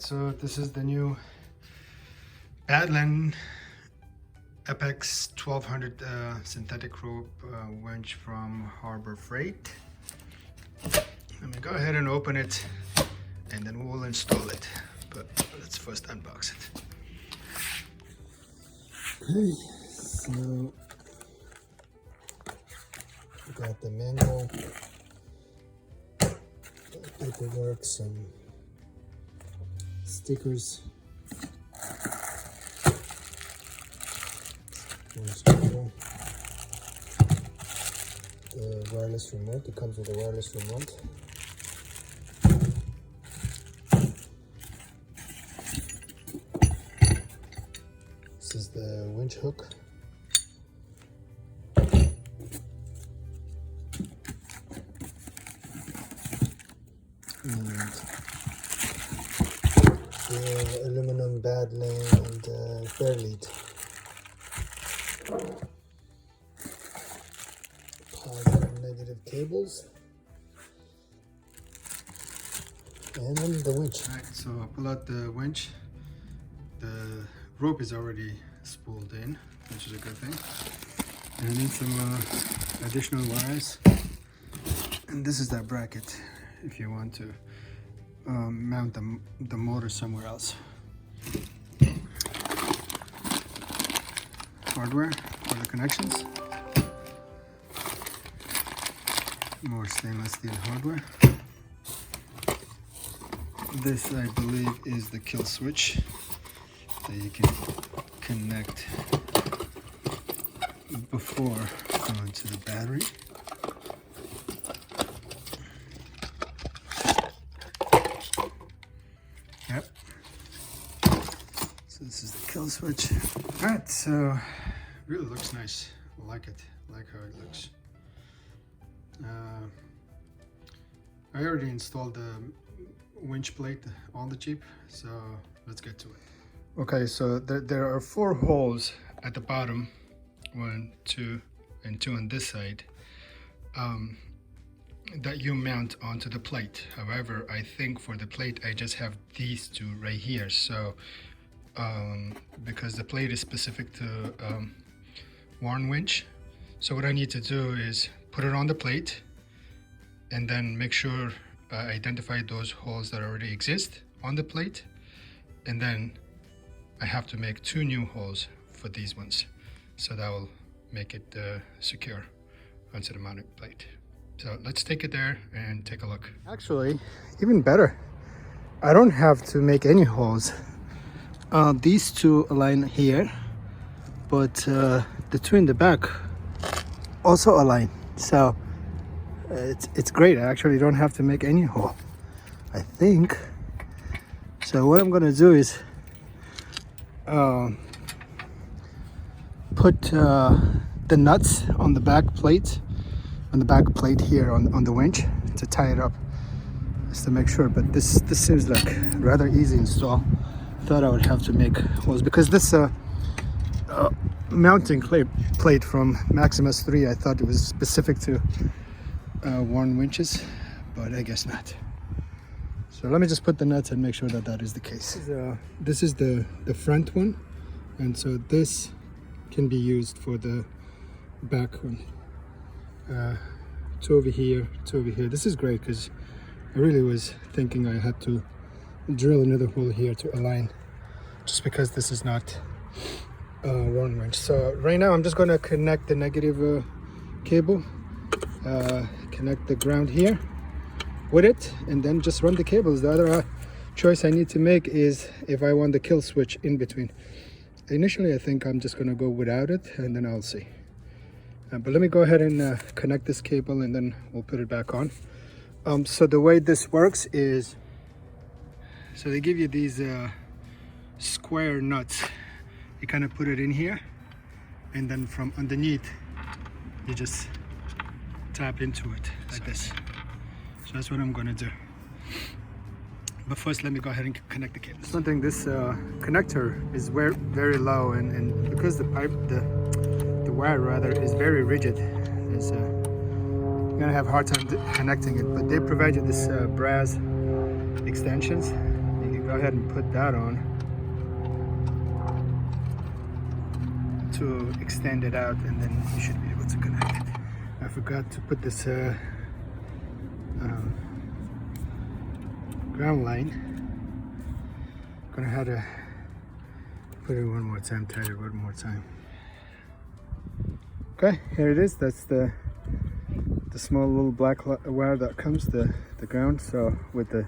So this is the new Badland Apex 1200 synthetic rope winch from Harbor Freight. Let me go ahead and open it and then we'll install it, but let's first unbox it. Okay, so we got the manual, paperwork, some stickers, the wireless remote. It comes with a wireless remote. This is the winch hook. And the aluminum Badland and fair lead. Positive and negative cables. And then the winch. Alright, so I'll pull out the winch. The rope is already spooled in, which is a good thing. And I need some additional wires. And this is that bracket if you want to mount the motor somewhere else. Hardware for the connections. More stainless steel hardware. This, I believe, is the kill switch that you can connect before going to the battery. Yep. So this is the kill switch. Alright, so really looks nice. I like it. I like how it looks. I already installed the winch plate on the Jeep, so let's get to it. Okay, so there are 4 holes at the bottom, 1, 2, and 2 on this side, that you mount onto the plate. However, I think for the plate I just have these 2 right here. So because the plate is specific to Warn winch, so what I need to do is put it on the plate and then make sure I identify those holes that already exist on the plate, and then I have to make 2 new holes for these ones, so that will make it secure onto the mounting plate. So let's take it there and take a look. Actually, even better, I don't have to make any holes. These 2 align here, but the 2 in the back also align. So it's great. I actually don't have to make any hole, I think. So what I'm gonna do is put the nuts on the back plate, here on the winch to tie it up, just to make sure. But this seems like rather easy install. Thought I would have to make holes because this mounting plate from Maximus 3, I thought it was specific to Warn winches, but I guess not. So let me just put the nuts and make sure that that is the case. This is the front one, and so this can be used for the back one. 2 over here, 2 over here. This is great because I really was thinking I had to drill another hole here to align, just because this is not Warn winch. So right now I'm just going to connect the negative cable, connect the ground here with it, and then just run the cables. The other choice I need to make is if I want the kill switch in between. Initially I think I'm just going to go without it, and then I'll see. But let me go ahead and connect this cable, and then we'll put it back on. So the way this works is, so they give you these square nuts. You kind of put it in here, and then from underneath you just tap into it like this. So that's what I'm going to do. But first, let me go ahead and connect the cable. Something, this connector is very low, and because the wire rather is very rigid, you're gonna have a hard time connecting it. But they provide you this brass extensions. You can go ahead and put that on to extend it out, and then you should be able to connect it. I forgot to put this ground line. Gonna have to put it one more time, tie it one more time. Okay, here it is. That's the small little black wire that comes the ground. So with the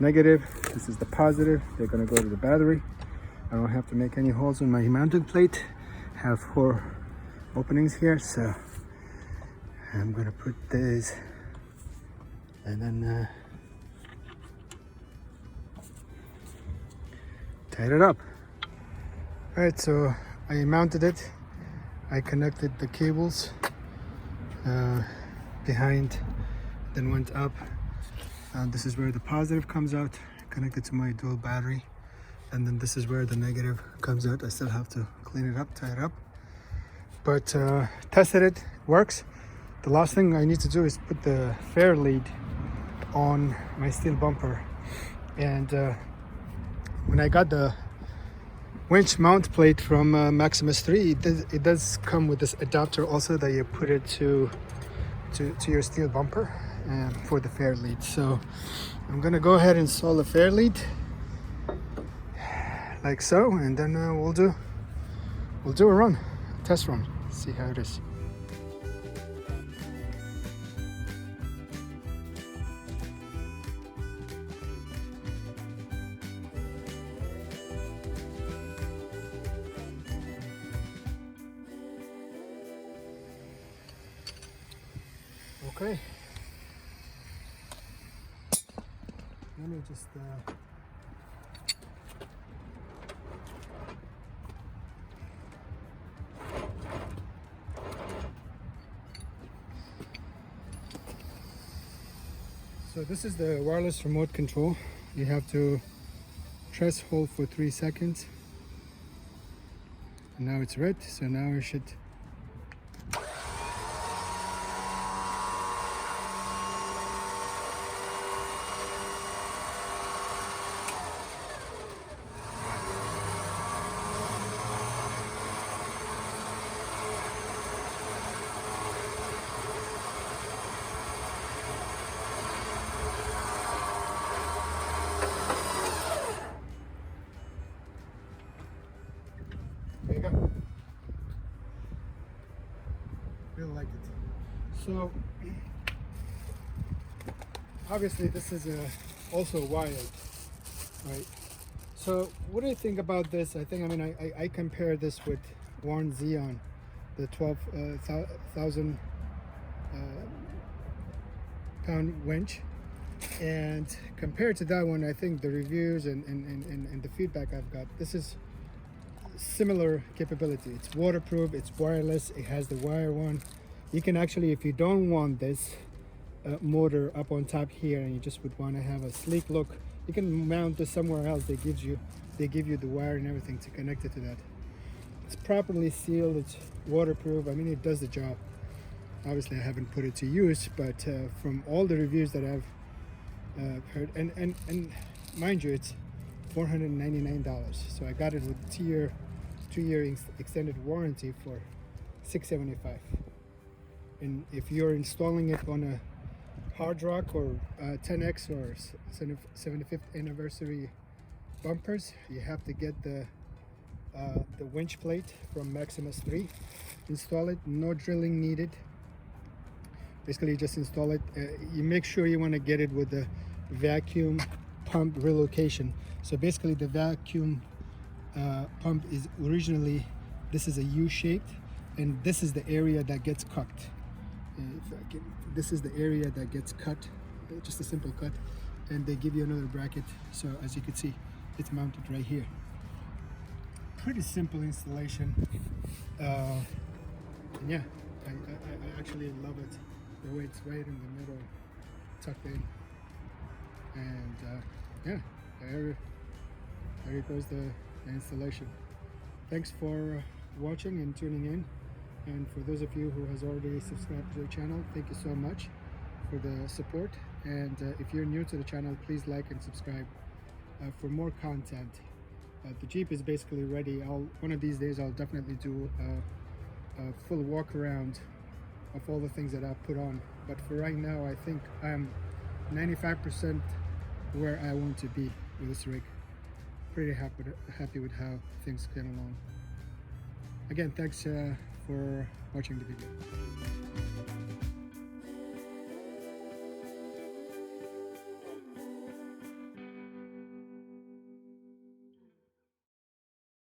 negative, this is the positive. They're gonna go to the battery. I don't have to make any holes in my mounting plate. Have 4 openings here, so I'm gonna put this and then tied it up. All right, so I mounted it. I connected the cables behind, then went up. This is where the positive comes out, connected to my dual battery, and then this is where the negative comes out. I still have to clean it up, tie it up, but tested it, works. The last thing I need to do is put the fair lead on my steel bumper. And when I got the winch mount plate from Maximus 3, it does come with this adapter also that you put it to your steel bumper for the fair lead. So I'm gonna go ahead and install the fair lead like so, and then we'll do a run, a test run, see how it is. Okay, let me just so this is the wireless remote control. You have to press hold for 3 seconds, and now it's red, so now we should there you go. Really like it. So obviously this is also wired, right? So what do you think about this? I mean I compare this with Warren Xeon, the 12,000 pound winch, and compared to that one, I think the reviews and the feedback I've got, this is similar capability. It's waterproof, it's wireless, it has the wire one. You can actually, if you don't want this motor up on top here and you just would want to have a sleek look, you can mount this somewhere else. They give you the wire and everything to connect it to that. It's properly sealed, it's waterproof. I mean, it does the job. Obviously I haven't put it to use, but from all the reviews that I've heard, and mind you, it's $499. So I got it with 2-year extended warranty for $675. And if you're installing it on a hard rock or 10X or 75th anniversary bumpers, you have to get the winch plate from Maximus 3. Install it, no drilling needed. Basically you just install it. You make sure you want to get it with the vacuum pump relocation. So basically the vacuum pump is originally, this is a U-shaped, and this is the area that gets cut. This is the area that gets cut, just a simple cut, and they give you another bracket. So as you can see, it's mounted right here. Pretty simple installation. And yeah, I actually love it, the way it's right in the middle, tucked in. And yeah, there goes the installation. Thanks for watching and tuning in, and for those of you who has already subscribed to the channel, thank you so much for the support. And if you're new to the channel, please like and subscribe. for more content. The Jeep is basically ready. One of these days I'll definitely do a full walk around of all the things that I've put on. But for right now, I think I'm 95% where I want to be with this rig. Pretty happy with how things came along. Again, thanks for watching the video.